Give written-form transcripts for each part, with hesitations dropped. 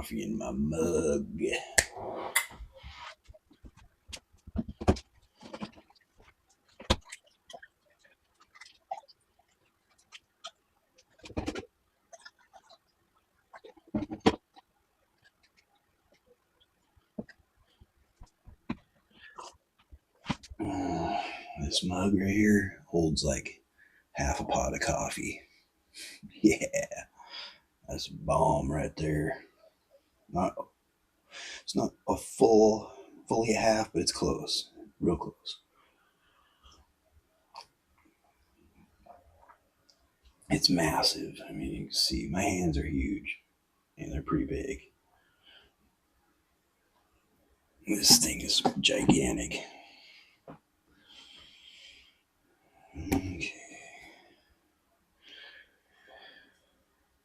coffee in my mug. This mug right here holds like half a pot of coffee. Yeah, that's bomb right there. It's not a fully half, but it's close, real close. It's massive. I mean, you can see my hands are huge, and they're pretty big. This thing is gigantic. Okay.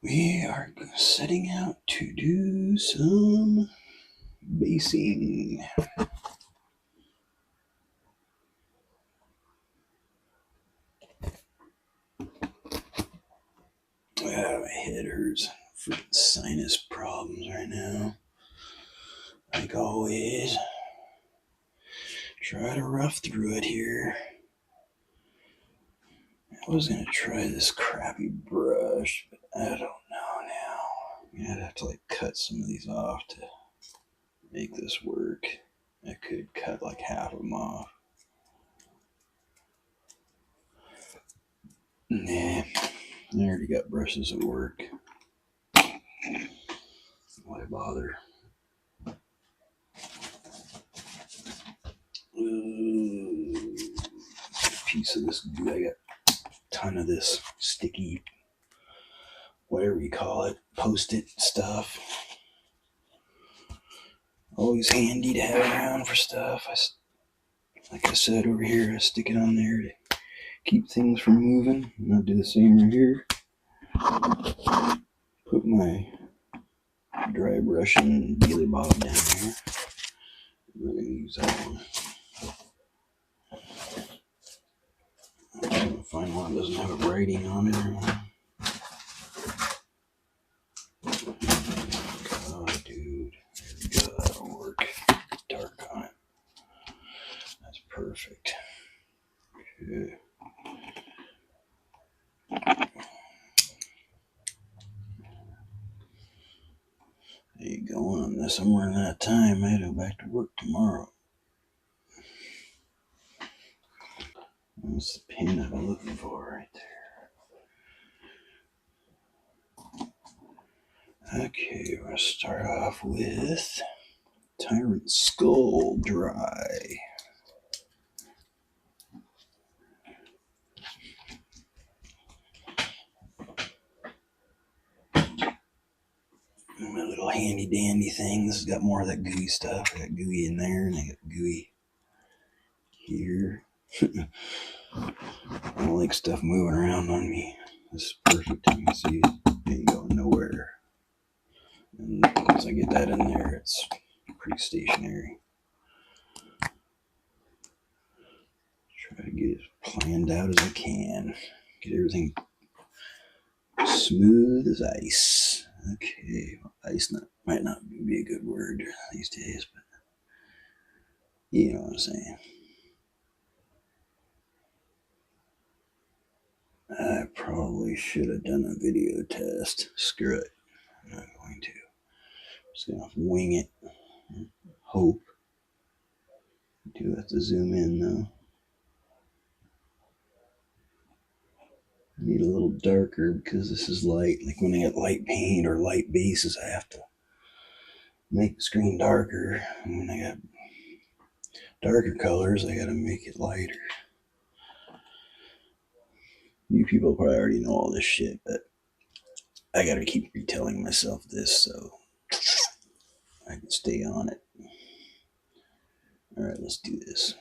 We are setting out to do some basing. My head hurts. Freaking sinus problems right now. Like always. Try to rough through it here. I was gonna try this crappy brush, but I don't know now. I'd have to like cut some of these off to make this work. I could cut like half of them off. Nah, I already got brushes at work. Why bother? Ooh, piece of this goo. I got a ton of this sticky, whatever you call it, post-it stuff. Always handy to have around for stuff. Like I said over here, I stick it on there to keep things from moving. And I'll do the same right here. Put my dry brush and dealer bottle down here. I'm going to use that one. I'm trying to find one that doesn't have a writing on it. Oh, dude. There we go. That'll work. Dark on it. That's perfect. Okay. There you go on this. I'm running out of time. I had to go back to work tomorrow. That's the pin I've been looking for right there. Okay, we're going to start off with Tyrant Skull Dry. My little handy dandy thing. This has got more of that gooey stuff. I got gooey in there and I got gooey here. I don't like stuff moving around on me. This is perfect. You can see it ain't going nowhere. And once I get that in there, it's pretty stationary. Try to get as planned out as I can. Get everything smooth as ice. Okay, ice might not be a good word these days, but you know what I'm saying. I probably should have done a video test. Screw it. I'm not going to. I'm just going to wing it. Hope. I do have to zoom in though. I need a little darker because this is light. Like when I get light paint or light bases, I have to make the screen darker. And when I got darker colors, I got to make it lighter. You people probably already know all this shit, but I got to keep retelling myself this so I can stay on it. All right, let's do this.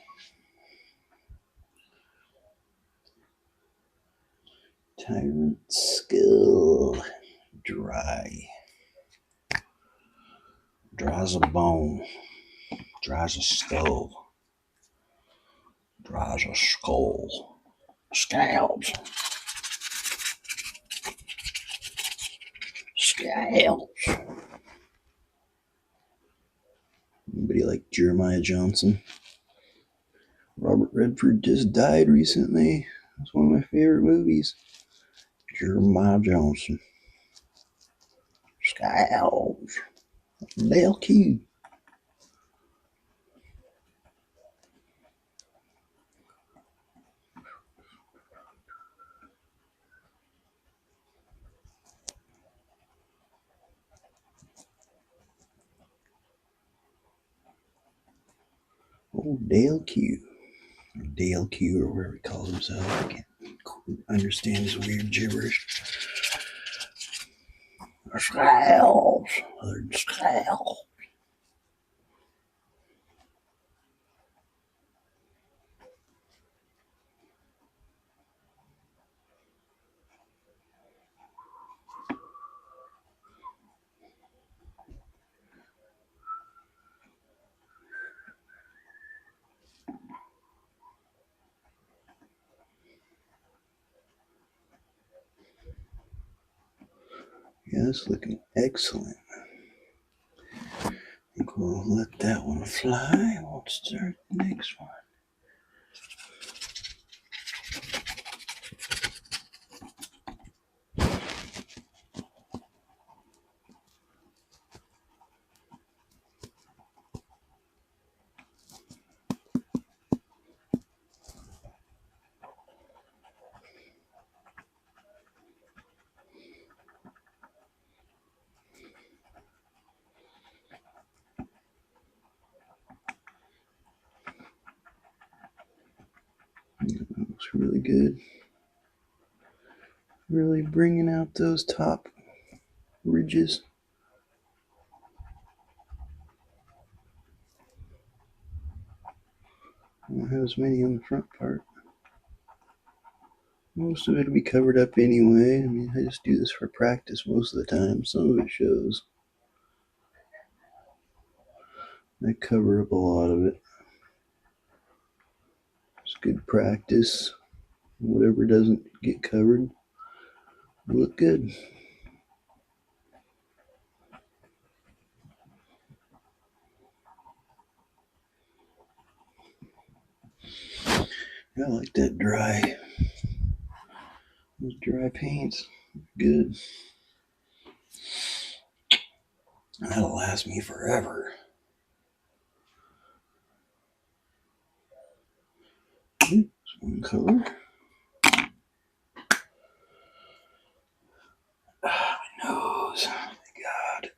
Tyrant Skull Dry. Dry as a bone. Dry as a skull. Dry as a skull. Scalps. Scalps. you like Jeremiah Johnson? Robert Redford just died recently. It's one of my favorite movies. Jeremiah Johnson. Sky Owls. Dale Q. Old Dale Q. Or Dale Q, or whatever he calls himself. I can't understand his weird gibberish. Sky Owls. Sky Owls. Yeah, it's looking excellent. I think we'll let that one fly. We'll start the next one. That looks really good. Really bringing out those top ridges. I don't have as many on the front part. Most of it will be covered up anyway. I mean, I just do this for practice most of the time. Some of it shows. I cover up a lot of it. It's good practice. Whatever doesn't get covered will look good. I like that dry. Those dry paints. Good. That'll last me forever. Oops, one color. My nose. God.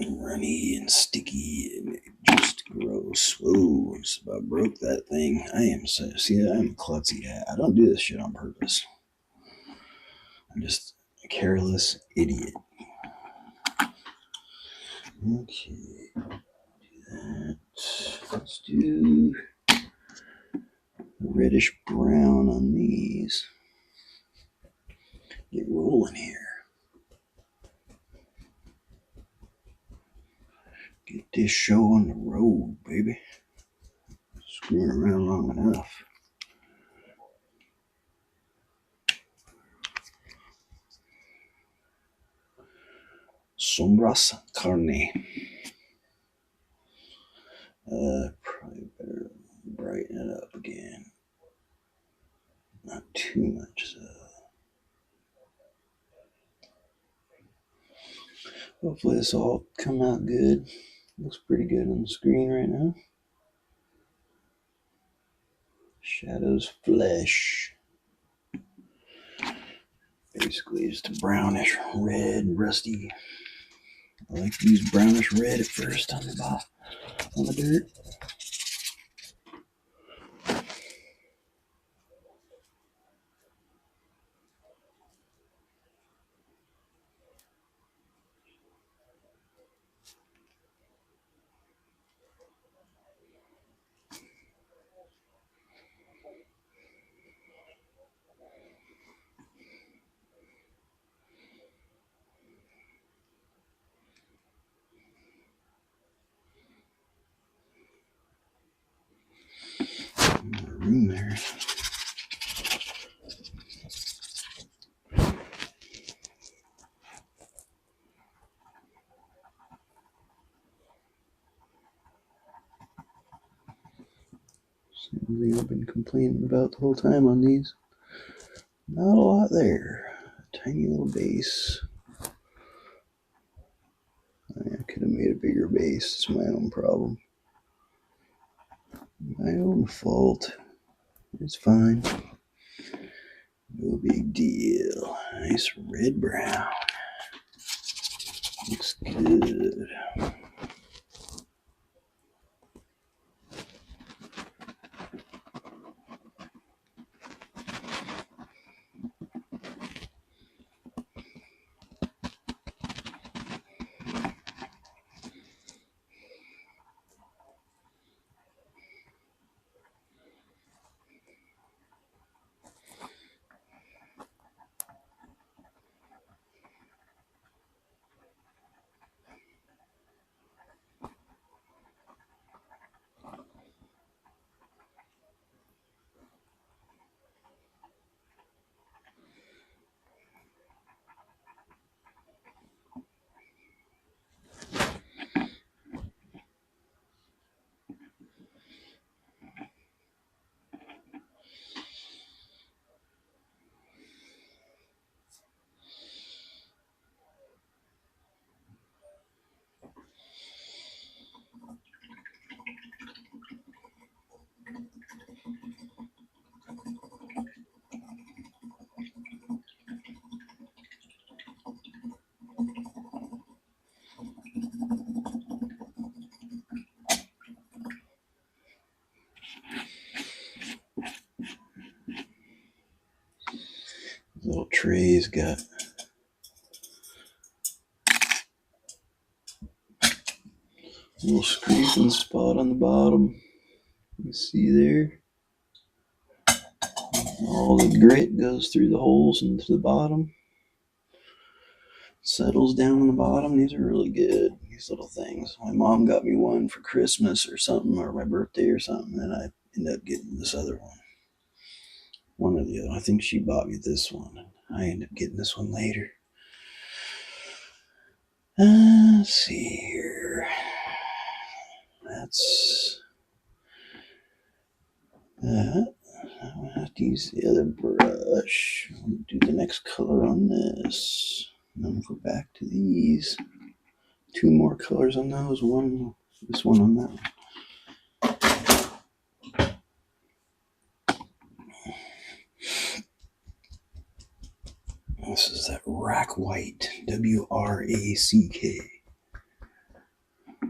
Runny and sticky and just gross. Whoa, just about broke that thing. I'm a klutzy. I don't do this shit on purpose. I'm just a careless idiot. Okay, do that. Let's do reddish brown on these. Get rolling here. Get this show on the road, baby. Screwing around long enough. Sombras carne. Probably better brighten it up again. Not too much, so. Hopefully this all come out good. Looks pretty good on the screen right now. Shadows flesh. Basically just a brownish red, rusty. I like to use brownish red at first on the dirt. Room there. Same thing I've been complaining about the whole time on these. Not a lot there. A tiny little base. I could have made a bigger base. It's my own problem. My own fault. It's fine. No big deal. Nice red brown. Looks good. Little tray's got a little scraping spot on the bottom. You see there? All the grit goes through the holes into the bottom. Settles down on the bottom. These are really good, these little things. My mom got me one for Christmas or something, or my birthday or something, and I ended up getting this other one. One or the other. I think she bought me this one. I ended up getting this one later. Let's see here. That's that. I'm gonna have to use the other brush. I'll do the next color on this. And then we'll go back to these. 2 more colors on those. One, this one on that one. This is that rack white. W-R-A-C-K. I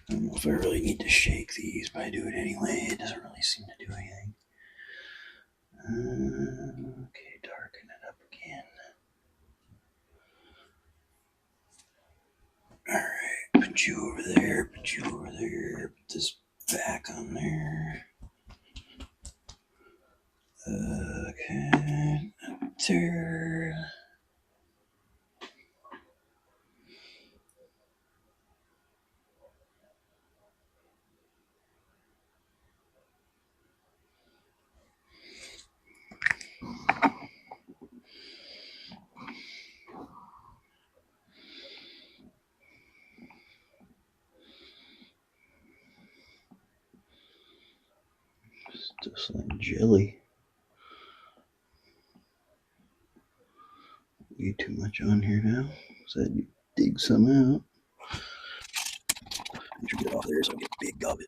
don't know if I really need to shake these, but I do it anyway. It doesn't really seem to do anything. Okay, darken it up again. Alright, put you over there, put you over there, put this back on there. Okay, up there. It's just like jelly. Way too much on here now, so I had to dig some out. I should get off there so I get a big gob it.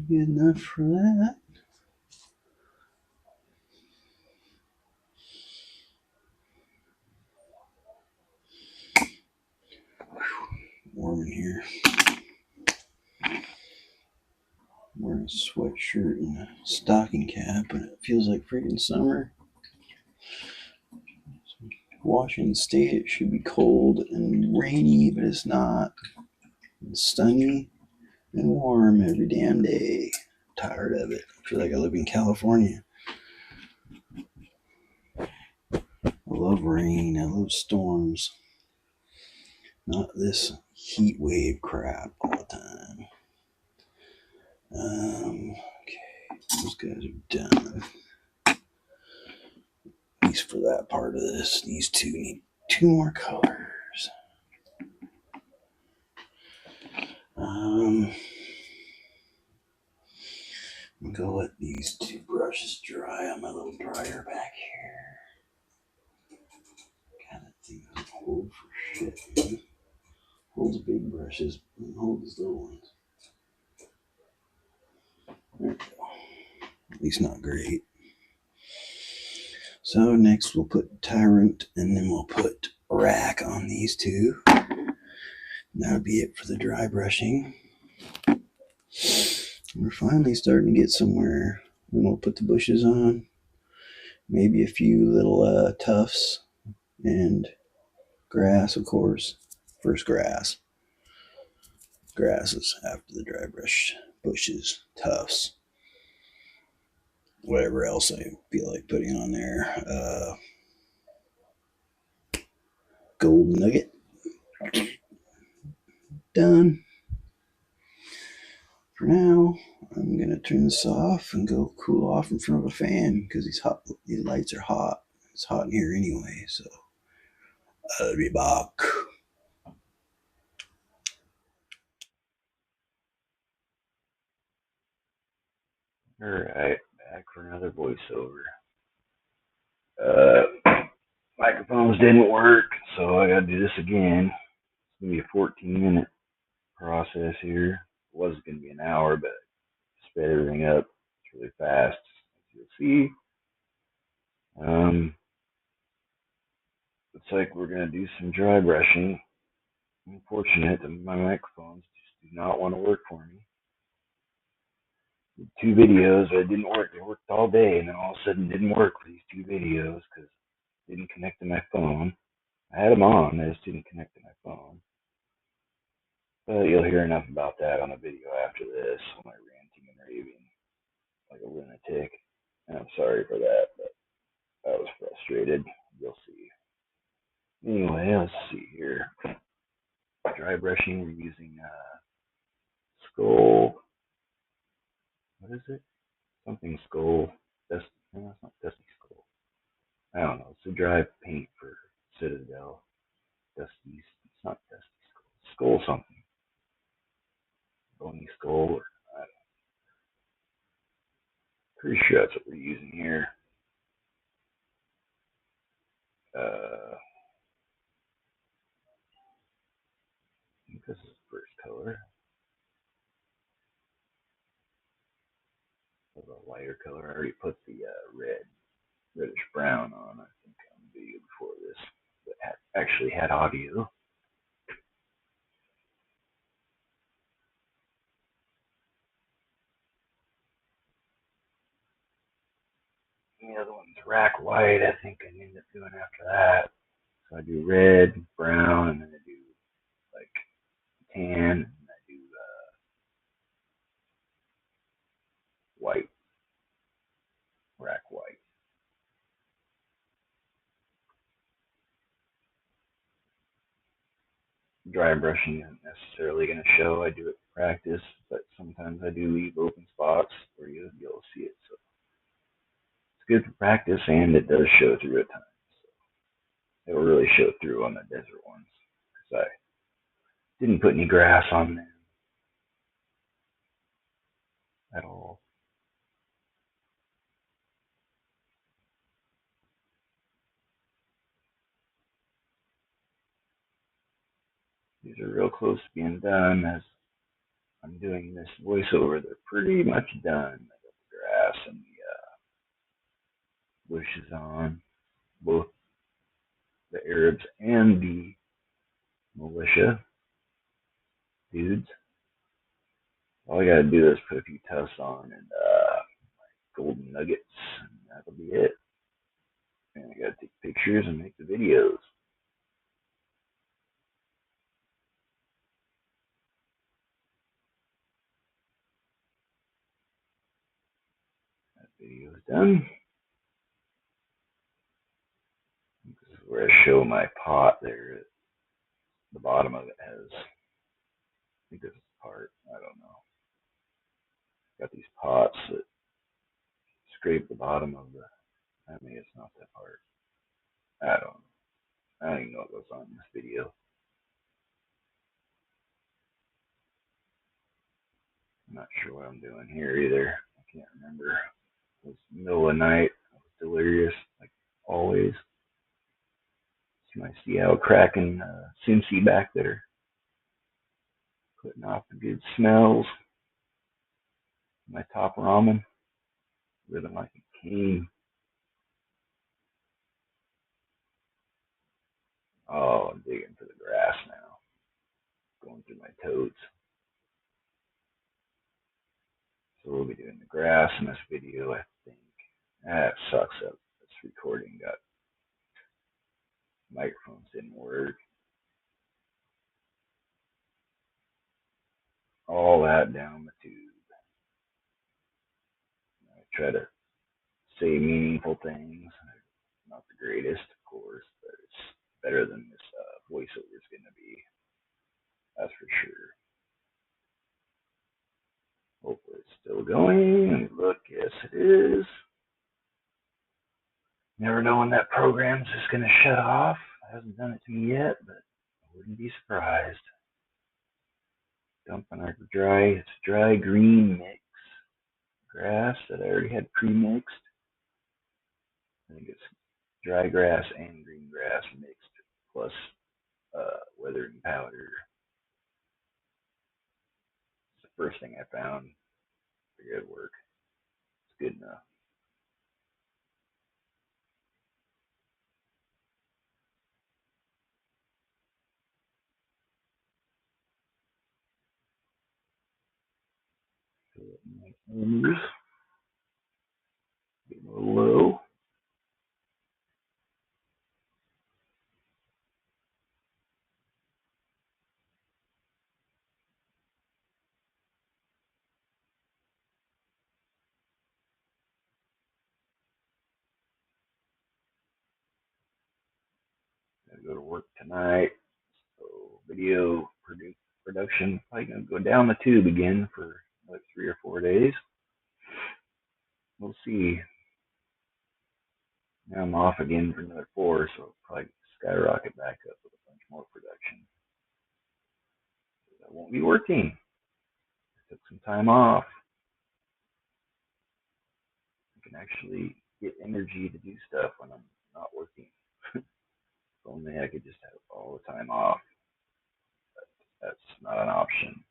Good enough for that. warm in here. I'm wearing a sweatshirt and a stocking cap, and it feels like freaking summer. Washington State, it should be cold and rainy, but it's not. It's sunny and warm every damn day. I'm tired of it. I feel like I live in California. I love rain. I love storms. Not this heat wave crap all the time. Okay, those guys are done. At least for that part of this. These two need 2 more colors. I'm gonna let these 2 brushes dry on my little dryer back here. God, that thing doesn't hold for shit, man. Holds big brushes, and holds little ones. There we go. At least not great. So next we'll put Tyrant, and then we'll put Rack on these 2. That'll be it for the dry brushing. We're finally starting to get somewhere. Then we'll put the bushes on. Maybe a few little tufts and grass, of course. First grass. Grass is after the dry brush. Bushes, tufts. Whatever else I feel like putting on there. Gold nugget. Done. For now, I'm going to turn this off and go cool off in front of a fan because these lights are hot. It's hot in here anyway, so I'll be back. Alright, back for another voiceover. Microphones didn't work, so I gotta do this again. It's gonna be a 14-minute process here. It was gonna be an hour, but I sped everything up. It's really fast, as you'll see. Looks like we're gonna do some dry brushing. Unfortunate that my microphones just do not want to work for me. Did 2 videos, but it didn't work. It worked all day, and then all of a sudden it didn't work for these 2 videos because it didn't connect to my phone. I had them on, I just didn't connect to my phone. But you'll hear enough about that on a video after this, my ranting and raving like a lunatic. And I'm sorry for that, but I was frustrated. You'll see. Anyway, let's see here. Dry brushing, we're using Skull. What is it? Something Skull. Dusty. No, it's not Dusty Skull. I don't know. It's a dry paint for Citadel. Dusty. It's not Dusty Skull. Skull something. Bony Skull. Or, I don't know. Pretty sure that's what we're using here. I think this is the first color. Of a lighter color. I already put the reddish brown on, I think, on the video before this, that actually had audio. And the other one's rack white, I think I end up doing after that. So I do red, brown, and then I do like tan, and I do white, rack white. Dry brushing isn't necessarily going to show. I do it for practice, but sometimes I do leave open spots where you'll be able to see it. So it's good for practice, and it does show through at times. So it will really show through on the desert ones because I didn't put any grass on them at all. These are real close to being done as I'm doing this voiceover. They're pretty much done. I got the grass and the bushes on, both the Arabs and the militia. dudes. All I gotta do is put a few tufts on and golden nuggets, and that'll be it. And I gotta take pictures and make the videos. That video's done. This is where I show my pot there. The bottom of it has, I think this is part, I don't know. Got these pots that scrape the bottom of the, I mean, it's not that part. I don't even know what goes on in this video. I'm not sure what I'm doing here either. I can't remember. It was the middle of the night. I was delirious, like always. See my Seattle Kraken Cincy back there, putting off the good smells. My top ramen, living like a king. Oh, I'm digging for the grass now. Going through my toads. So we'll be doing the grass in this video, I think. That sucks up. This recording got microphones didn't work. All that down the tube. I try to say meaningful things. Not the greatest, of course, but it's better than this voiceover is going to be. That's for sure. Hopefully it's still going. Look, yes it is. Never know when that program's just going to shut off. It hasn't done it to me yet, but I wouldn't be surprised. Dumping our it's dry green mix grass that I already had pre-mixed. I think it's dry grass and green grass mixed plus weathering powder. It's the first thing I found. Figured it'd work. It's good enough. Millimeters. Get a little low. Gotta go to work tonight. So video production probably gonna go down the tube again for like 3 or 4 days. We'll see. Now I'm off again for another 4, so I'll probably skyrocket back up with a bunch more production. I won't be working. I took some time off. I can actually get energy to do stuff when I'm not working. If only I could just have all the time off. But that's not an option.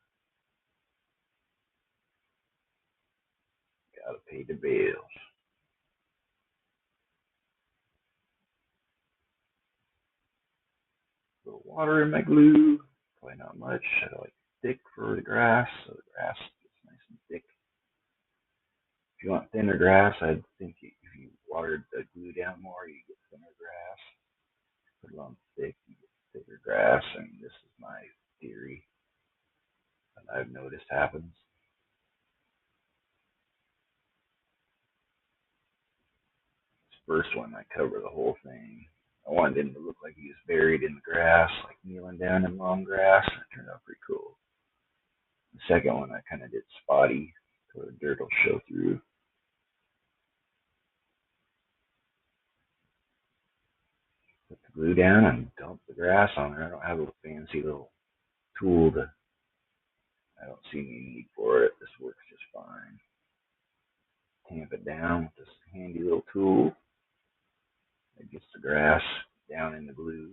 Gotta pay the bills. A little water in my glue. Probably not much. I like thick for the grass, so the grass gets nice and thick. If you want thinner grass, I think if you watered the glue down more, you get thinner grass. Put it on thick, you get thicker grass. I mean, this is my theory that I've noticed happens. This first one, I cover the whole thing. I wanted him to look like he was buried in the grass, like kneeling down in long grass. It turned out pretty cool. The second one, I kind of did spotty, so the dirt will show through. Put the glue down and dump the grass on there. I don't have a fancy little tool to, I don't see any need for it. This works just fine. Tamp it down with this handy little tool. It gets the grass down in the glue.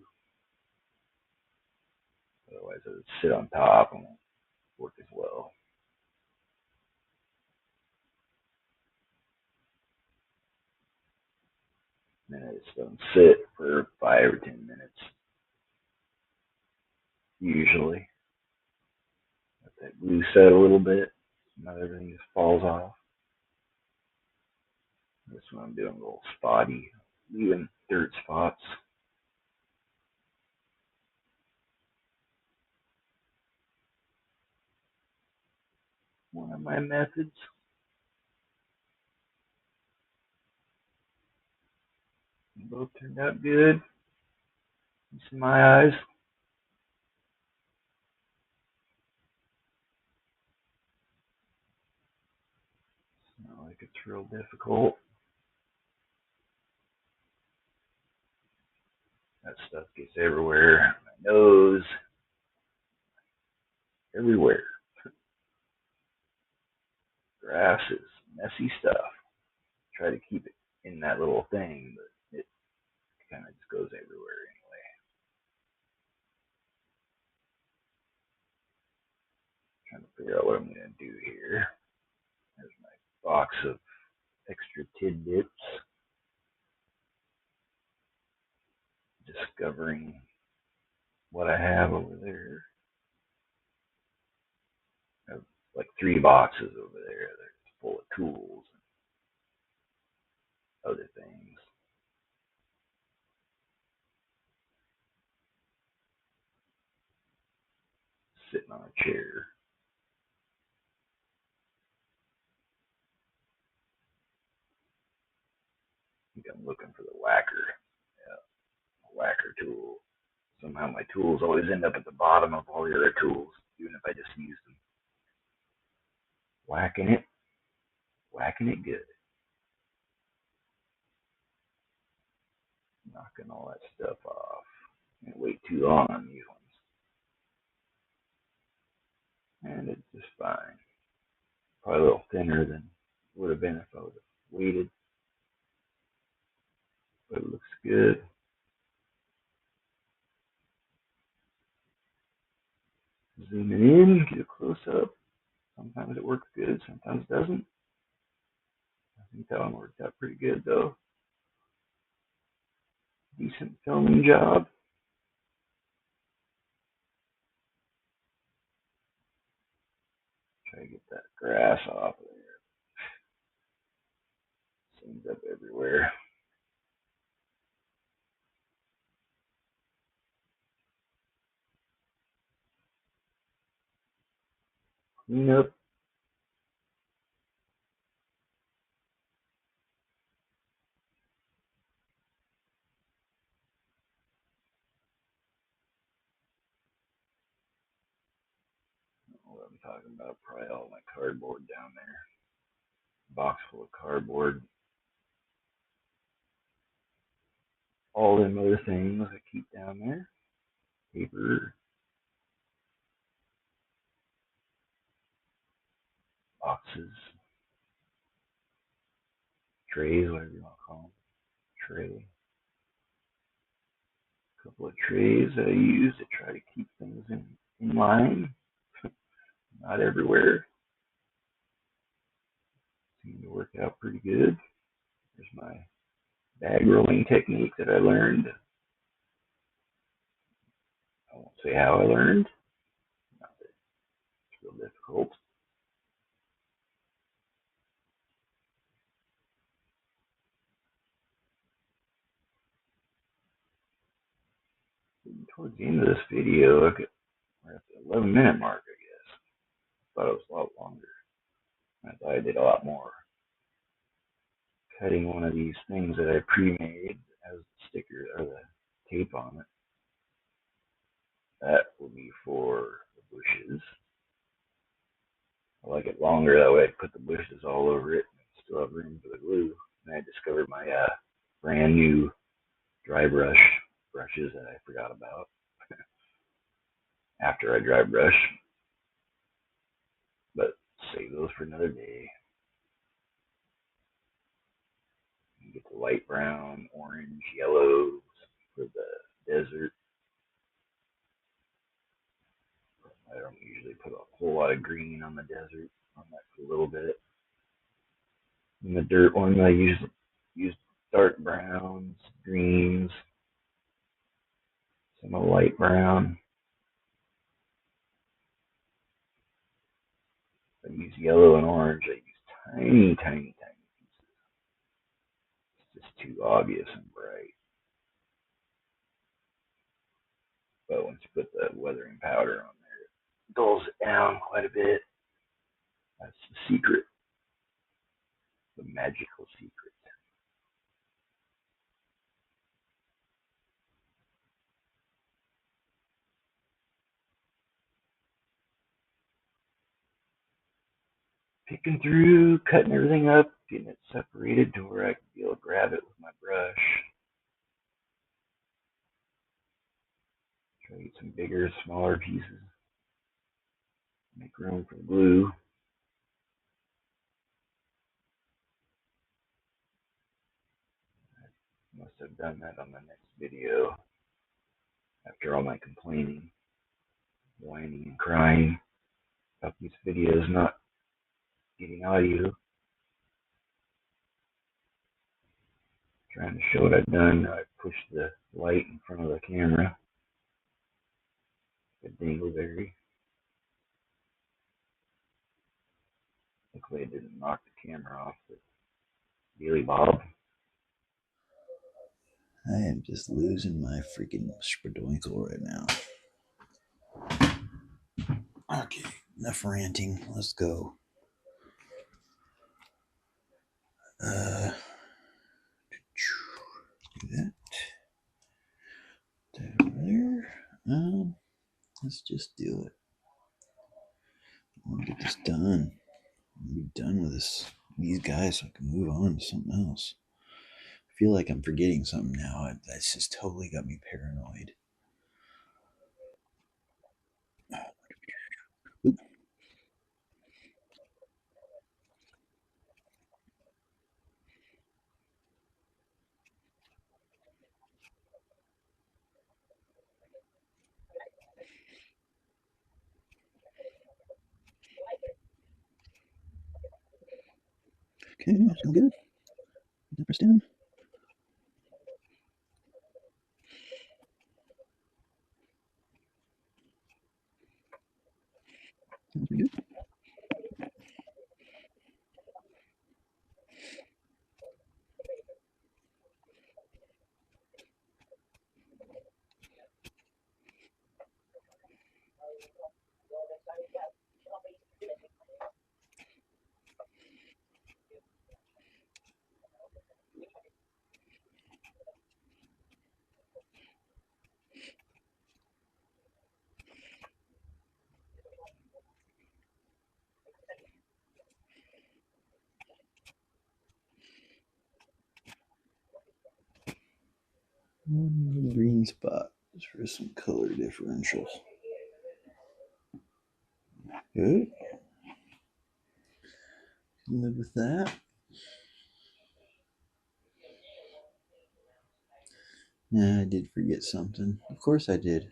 Otherwise it would sit on top and won't work as well. And then I just don't sit for 5 or 10 minutes usually. that glue set a little bit. Not everything just falls off. This one I'm doing a little spotty, leaving dirt spots. One of my methods. Both turned out good. It's in my eyes. It's not like it's real difficult. That stuff gets everywhere. My nose. Everywhere. Grass is messy stuff. Try to keep it in that little thing, but it kind of just goes everywhere anyway. Trying to figure out what I'm going to do here. There's my box of extra tidbits. Discovering what I have over there. I have like 3 boxes over there. They're full of tools and other things. Sitting on a chair. I think I'm looking for the whacker. Yeah, a whacker tool. Somehow my tools always end up at the bottom of all the other tools, even if I just use them. Whacking it good. Knocking all that stuff off. Can't wait too long on these ones. And it's just fine. Probably a little thinner than it would have been if I would have waited. But it looks good. Zooming in, get a close up. Sometimes it works good, sometimes it doesn't. I think that one worked out pretty good though. Decent filming job. Try to get that grass off of there. Seems up everywhere. Clean up. What I'm talking about, probably all my cardboard down there. Box full of cardboard. All them other things I keep down there. Paper, boxes, trays, whatever you want to call them. Tray. A couple of trays that I use to try to keep things in line. Not everywhere. Seemed to work out pretty good. There's my bag rolling technique that I learned. I won't say how I learned. Not that it's real difficult. Towards the end of this video, we're at the 11-minute mark, I guess. Thought it was a lot longer. I thought I did a lot more. Cutting one of these things that I pre-made as the sticker or the tape on it. That will be for the bushes. I like it longer, that way I put the bushes all over it and still have room for the glue. And I discovered my brand new dry brush brushes that I forgot about after I dry brush. But save those for another day. You get the light brown, orange, yellows for the desert. I don't usually put a whole lot of green on the desert. On that a little bit. And the dirt one, I use dark browns, greens, some light brown. use yellow and orange, I use tiny, tiny, tiny pieces. It's just too obvious and bright. But once you put the weathering powder on there, it dulls it down quite a bit. That's the secret, the magical secret. Picking through, cutting everything up, getting it separated to where I can be able to grab it with my brush. Try to get some bigger, smaller pieces. Make room for glue. I must have done that on the next video after all my complaining, whining, and crying about these videos not getting audio. Trying to show what I've done. I pushed the light in front of the camera. The dingleberry. Luckily, it didn't knock the camera off the Daily Bob. I am just losing my freaking spadoinkle right now. Okay, enough ranting. Let's go. Do that. That over there. Let's just do it. I want to get this done. I want to be done with these guys so I can move on to something else. I feel like I'm forgetting something now. That's just totally got me paranoid. Oop. Okay, sounds good. Press down. Sounds pretty good. One little green spot just for some color differentials. Good. Live with that. Yeah, I did forget something. Of course I did.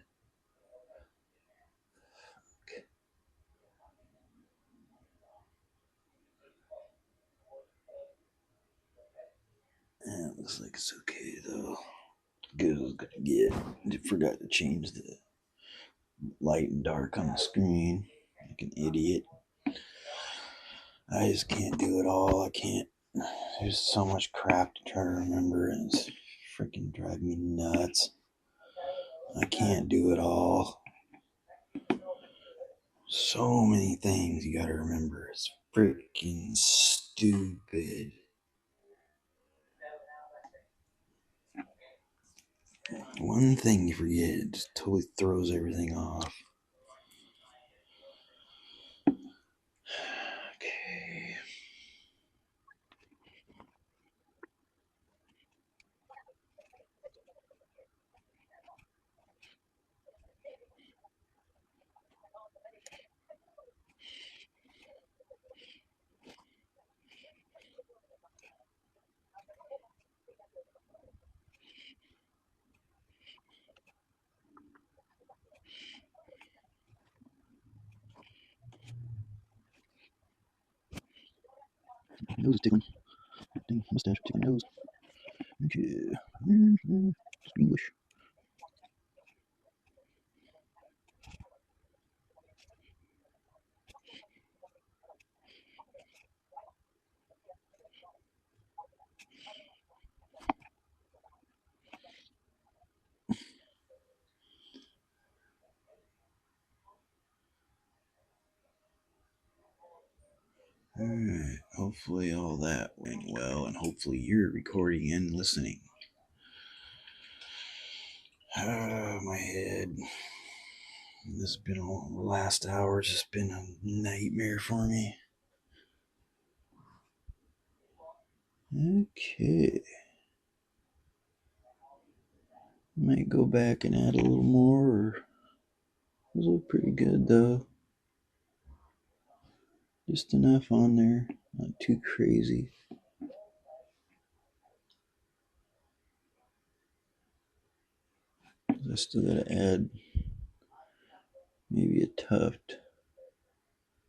Okay. Yeah, it looks like it's okay though. Good as it's gonna get. I forgot to change the light and dark on the screen. Like an idiot. I just can't do it all. I can't. There's so much crap to try to remember, and it's freaking driving me nuts. I can't do it all. So many things you gotta remember. It's freaking stupid. One thing you forget, it just totally throws everything off. Okay. Nose is tickling. Dang, mustache tickling nose. Okay. English. Alright, hopefully all that went well, and hopefully you're recording and listening. My head. This has been the last hour, just been a nightmare for me. Okay. Might go back and add a little more. Those look pretty good though. Just enough on there, not too crazy. I still gotta add maybe a tuft.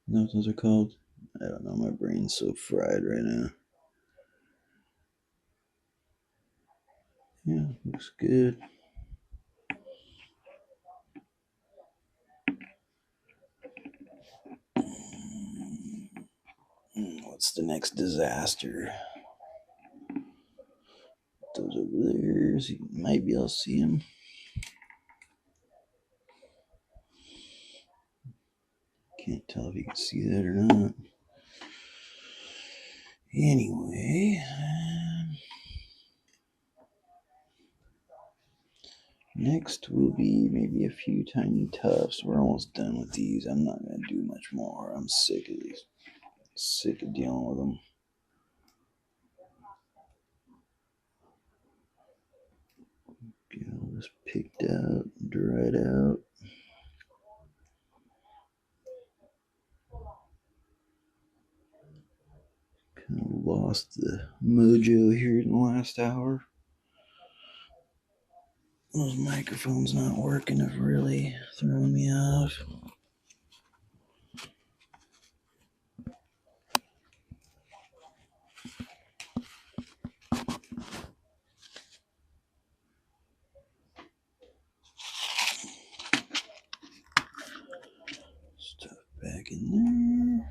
You know what those are called? I don't know, my brain's so fried right now. Yeah, looks good. What's the next disaster? Those over there, so you might be able to see them. Can't tell if you can see that or not. Anyway, next will be maybe a few tiny tufts. We're almost done with these. I'm not going to do much more. I'm sick of these. Sick of dealing with them. Get all this picked out, dried out. Kind of lost the mojo here in the last hour. Those microphones not working have really thrown me off. Stuff back in there.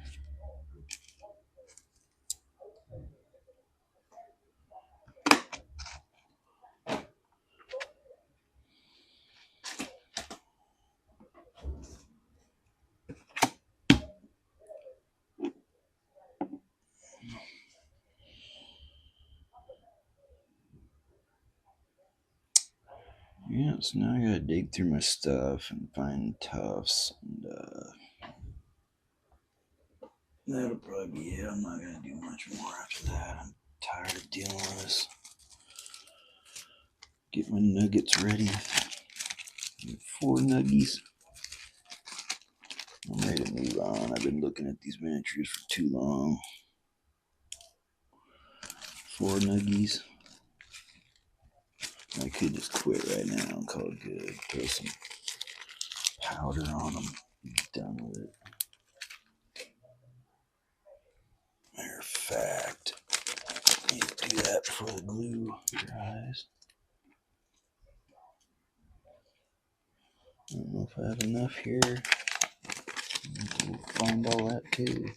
Yeah, so now I gotta dig through my stuff and find tufts, and that'll probably be it. I'm not gonna do much more after that. I'm tired of dealing with this. Get my nuggets ready. Get 4 nuggies. I'm ready to move on. I've been looking at these miniatures for too long. 4 nuggies. I could just quit right now and call it good. Throw some powder on them. Be done with it. Matter of fact, I need to do that before the glue dries. I don't know if I have enough here. We'll find all that too.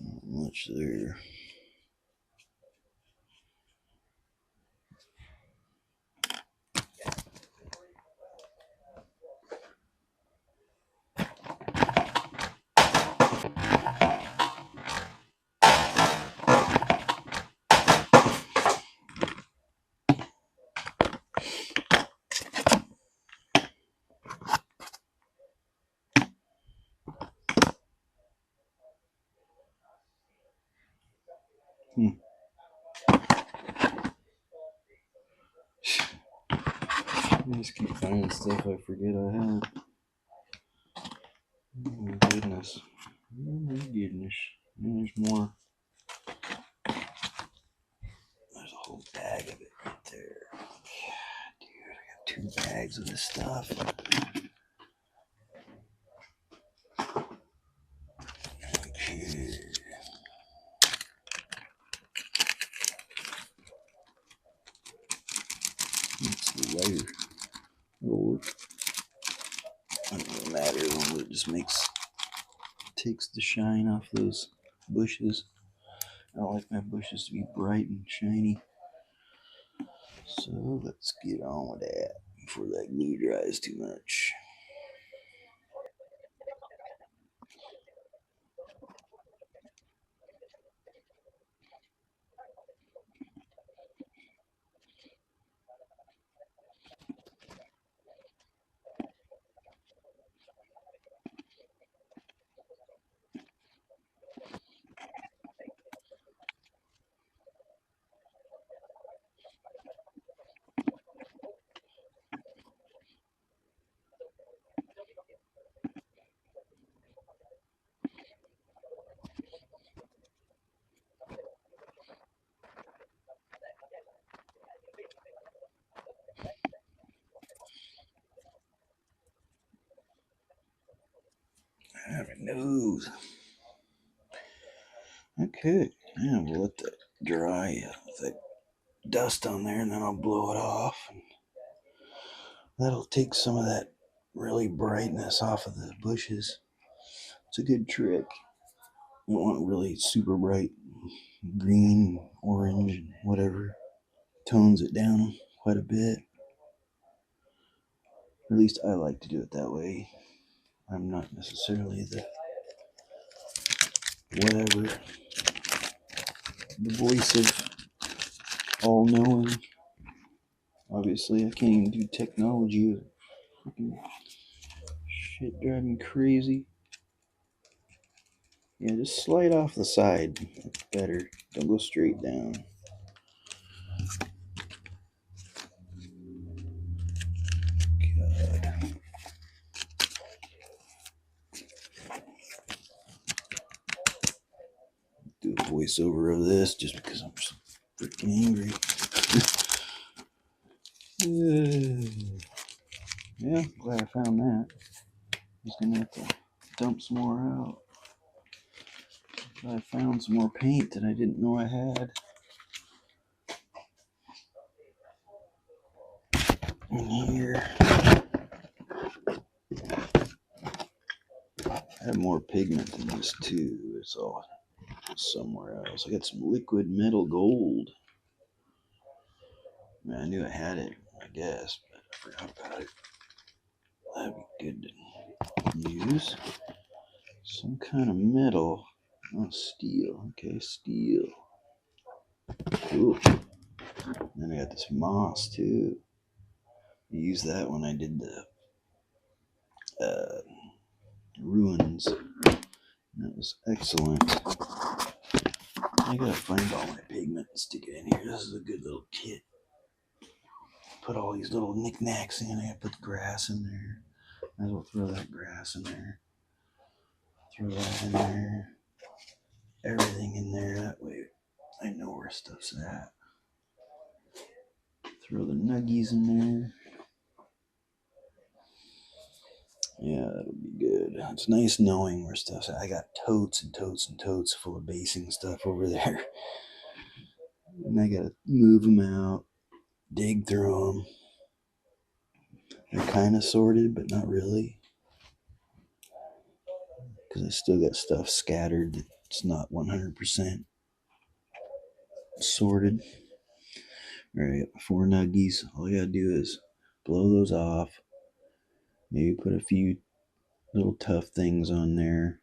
Not much there. I just keep finding stuff I forget I have. Oh my goodness. Oh my goodness. And there's more. There's a whole bag of it right there. God, dude, I got 2 bags of this stuff. Okay. It's the lighter. It'll work. It doesn't matter as long as it just takes the shine off those bushes. I don't like my bushes to be bright and shiny. So let's get on with that before that glue dries too much. My nose. Okay, yeah, we'll let that dry with that dust on there, and then I'll blow it off. And that'll take some of that really brightness off of the bushes. It's a good trick. You don't want really super bright green, orange, and whatever. Tones it down quite a bit. Or at least I like to do it that way. I'm not necessarily the whatever, the voice of all knowing. Obviously, I can't even do technology. Fucking shit driving crazy. Yeah, just slide off the side. That's better. Don't go straight down. God. Do a voiceover of this just because I'm so freaking angry. Yeah, glad I found that. Just gonna have to dump some more out. I found some more paint that I didn't know I had. In here. I have more pigment than this too. It's all somewhere else. I got some liquid metal gold. I mean, I knew I had it, I guess, but I forgot about it. That'd be good to use. Some kind of metal. Oh, steel. Okay, steel. Cool. Then I got this moss too. I used that when I did the ruins. That was excellent. I gotta find all my pigment and stick it in here. This is a good little kit. Put all these little knickknacks in. I gotta put the grass in there. Might as well throw that grass in there. Throw that in there. Everything in there. That way I know where stuff's at. Throw the nuggies in there. Yeah, that'll be good. It's nice knowing where stuff's at. I got totes and totes and totes full of basing stuff over there. And I gotta move them out, dig through them. They're kind of sorted, but not really. Because I still got stuff scattered that's not 100% sorted. Alright, 4 nuggies. All I gotta do is blow those off. Maybe put a few little tough things on there.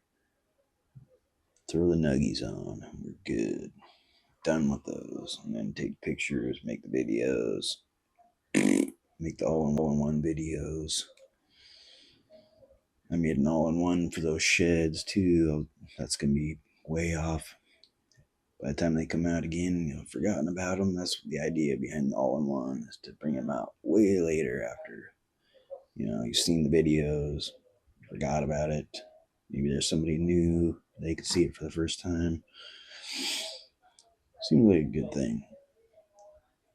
Throw the nuggies on. We're good. Done with those. And then take pictures, make the videos. Make the all-in-one videos. I made an all-in-one for those sheds too. That's gonna be way off. By the time they come out again, I've forgotten about them. That's the idea behind the all-in-one, is to bring them out way later after, you've seen the videos, forgot about it. Maybe there's somebody new, they could see it for the first time. Seems like a good thing.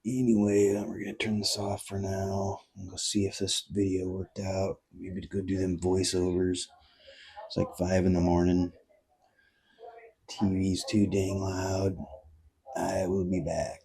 Anyway, we're going to turn this off for now and go see if this video worked out. Maybe to go do them voiceovers. It's like 5 in the morning. TV's too dang loud. I will be back.